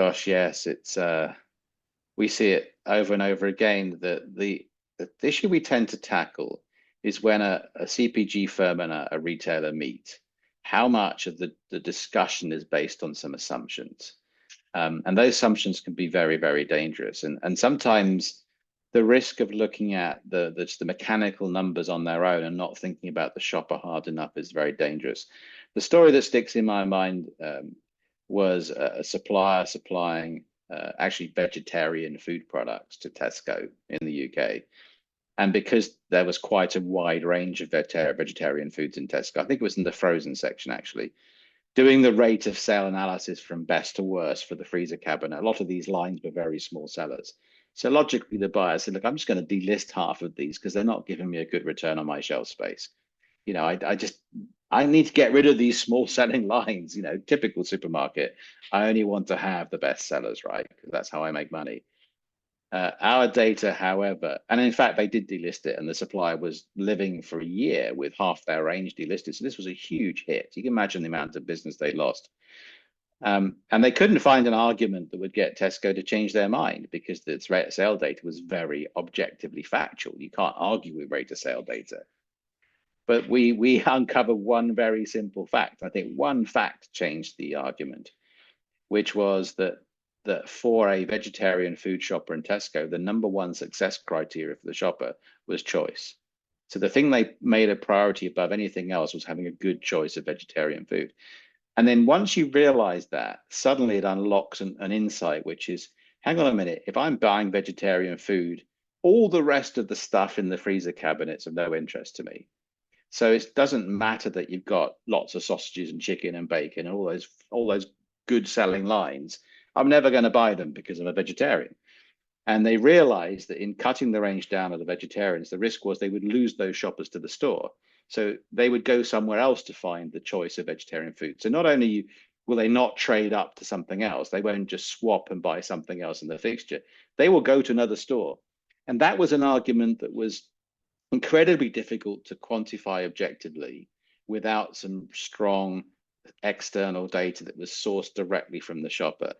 Gosh, yes, it's we see it over and over again that the issue we tend to tackle is when a CPG firm and a retailer meet, how much of the discussion is based on some assumptions. And those assumptions can be very, very dangerous. And sometimes the risk of looking at the mechanical numbers on their own and not thinking about the shopper hard enough is very dangerous. The story that sticks in my mind was a supplier supplying actually vegetarian food products to Tesco in the UK. And because there was quite a wide range of vegetarian foods in Tesco, I think it was in the frozen section actually, doing the rate of sale analysis from best to worst for the freezer cabinet, a lot of these lines were very small sellers. So logically, the buyer said, look, I'm just going to delist half of these because they're not giving me a good return on my shelf space. You know, I need to get rid of these small selling lines, you know, typical supermarket. I only want to have the best sellers, right? Because that's how I make money. Our data, however, and in fact, they did delist it, and the supplier was living for a year with half their range delisted. So this was a huge hit. You can imagine the amount of business they lost. And they couldn't find an argument that would get Tesco to change their mind because the rate of sale data was very objectively factual. You can't argue with rate of sale data. But we uncovered one very simple fact. I think one fact changed the argument, which was that for a vegetarian food shopper in Tesco, the number one success criteria for the shopper was choice. So the thing they made a priority above anything else was having a good choice of vegetarian food. And then once you realize that, suddenly it unlocks an insight, which is, hang on a minute, if I'm buying vegetarian food, all the rest of the stuff in the freezer cabinet's of no interest to me. So it doesn't matter that you've got lots of sausages and chicken and bacon and all those good selling lines. I'm never going to buy them because I'm a vegetarian. And they realized that in cutting the range down of the vegetarians, the risk was they would lose those shoppers to the store. So they would go somewhere else to find the choice of vegetarian food. So not only will they not trade up to something else, they won't just swap and buy something else in the fixture. They will go to another store. And that was an argument that was incredibly difficult to quantify objectively without some strong external data that was sourced directly from the shopper.